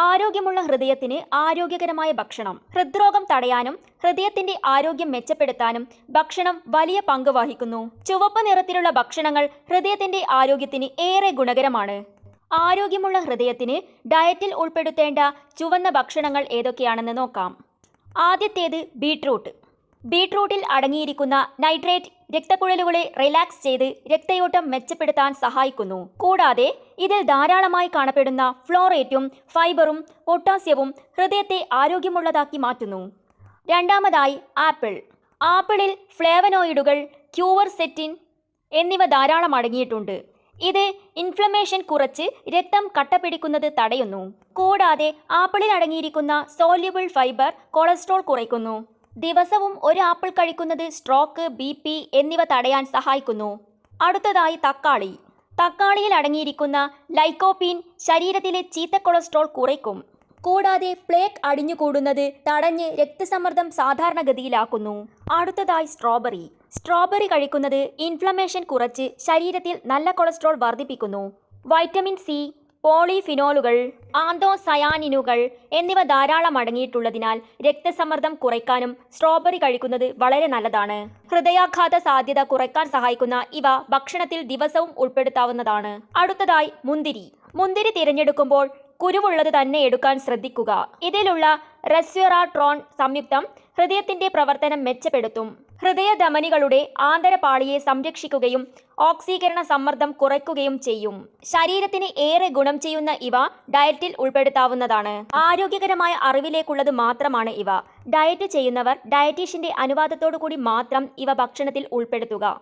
ആരോഗ്യമുള്ള ഹൃദയത്തിന് ആരോഗ്യകരമായ ഭക്ഷണം. ഹൃദ്രോഗം തടയാനും ഹൃദയത്തിന്റെ ആരോഗ്യം മെച്ചപ്പെടുത്താനും ഭക്ഷണം വലിയ പങ്ക് വഹിക്കുന്നു. ചുവപ്പ് നിറത്തിലുള്ള ഭക്ഷണങ്ങൾ ഹൃദയത്തിന്റെ ആരോഗ്യത്തിന് ഏറെ ഗുണകരമാണ്. ആരോഗ്യമുള്ള ഹൃദയത്തിന് ഡയറ്റിൽ ഉൾപ്പെടുത്തേണ്ട ചുവന്ന ഭക്ഷണങ്ങൾ ഏതൊക്കെയാണെന്ന് നോക്കാം. ആദ്യത്തേത് ബീട്രൂട്ട്. ബീട്രൂട്ടിൽ അടങ്ങിയിരിക്കുന്ന നൈട്രേറ്റ് രക്തക്കുഴലുകളെ റിലാക്സ് ചെയ്ത് രക്തയോട്ടം മെച്ചപ്പെടുത്താൻ സഹായിക്കുന്നു. കൂടാതെ ഇതിൽ ധാരാളമായി കാണപ്പെടുന്ന ഫ്ലോറേറ്റും ഫൈബറും പൊട്ടാസ്യവും ഹൃദയത്തെ ആരോഗ്യമുള്ളതാക്കി മാറ്റുന്നു. രണ്ടാമതായി ആപ്പിൾ. ആപ്പിളിൽ ഫ്ലേവനോയിഡുകൾ, ക്യൂവർസെറ്റിൻ എന്നിവ ധാരാളം അടങ്ങിയിട്ടുണ്ട്. ഇത് ഇൻഫ്ലമേഷൻ കുറച്ച് രക്തം കട്ടപിടിക്കുന്നത് തടയുന്നു. കൂടാതെ ആപ്പിളിൽ അടങ്ങിയിരിക്കുന്ന സോല്യുബിൾ ഫൈബർ കൊളസ്ട്രോൾ കുറയ്ക്കുന്നു. ദിവസവും ഒരു ആപ്പിൾ കഴിക്കുന്നത് സ്ട്രോക്ക്, BP എന്നിവ തടയാൻ സഹായിക്കുന്നു. അടുത്തതായി തക്കാളി. തക്കാളിയിൽ അടങ്ങിയിരിക്കുന്ന ലൈക്കോപ്പീൻ ശരീരത്തിലെ ചീത്ത കൊളസ്ട്രോൾ കുറയ്ക്കും. കൂടാതെ പ്ലേക്ക് അടിഞ്ഞുകൂടുന്നത് തടഞ്ഞ് രക്തസമ്മർദ്ദം സാധാരണഗതിയിലാക്കുന്നു. അടുത്തതായി സ്ട്രോബെറി. സ്ട്രോബെറി കഴിക്കുന്നത് ഇൻഫ്ലമേഷൻ കുറച്ച് ശരീരത്തിൽ നല്ല കൊളസ്ട്രോൾ വർദ്ധിപ്പിക്കുന്നു. വൈറ്റമിൻ C, പോളിഫിനോളുകൾ, ആന്തോസയാനിനുകൾ എന്നിവ ധാരാളം അടങ്ങിയിട്ടുള്ളതിനാൽ രക്തസമ്മർദ്ദം കുറയ്ക്കാനും സ്ട്രോബെറി കഴിക്കുന്നത് വളരെ നല്ലതാണ്. ഹൃദയാഘാത സാധ്യത കുറയ്ക്കാൻ സഹായിക്കുന്ന ഇവ ഭക്ഷണത്തിൽ ദിവസവും ഉൾപ്പെടുത്താവുന്നതാണ്. അടുത്തതായി മുന്തിരി. മുന്തിരി തിരഞ്ഞെടുക്കുമ്പോൾ കുരുവുള്ളത് തന്നെ എടുക്കാൻ ശ്രദ്ധിക്കുക. ഇതിലുള്ള റെസ്വെറാട്രോൾ സംയുക്തം ഹൃദയത്തിന്റെ പ്രവർത്തനം മെച്ചപ്പെടുത്തും. ഹൃദയധമനികളുടെ ആന്തരപാളിയെ സംരക്ഷിക്കുകയും ഓക്സീകരണ സമ്മർദ്ദം കുറയ്ക്കുകയും ചെയ്യും. ശരീരത്തിന് ഏറെ ഗുണം ചെയ്യുന്ന ഇവ ഡയറ്റിൽ ഉൾപ്പെടുത്താവുന്നതാണ്. ആരോഗ്യകരമായ അറിവിലേക്കുള്ളത് മാത്രമാണ് ഇവ. ഡയറ്റ് ചെയ്യുന്നവർ ഡയറ്റീഷ്യന്റെ അനുവാദത്തോടു കൂടി മാത്രം ഇവ ഭക്ഷണത്തിൽ ഉൾപ്പെടുത്തുക.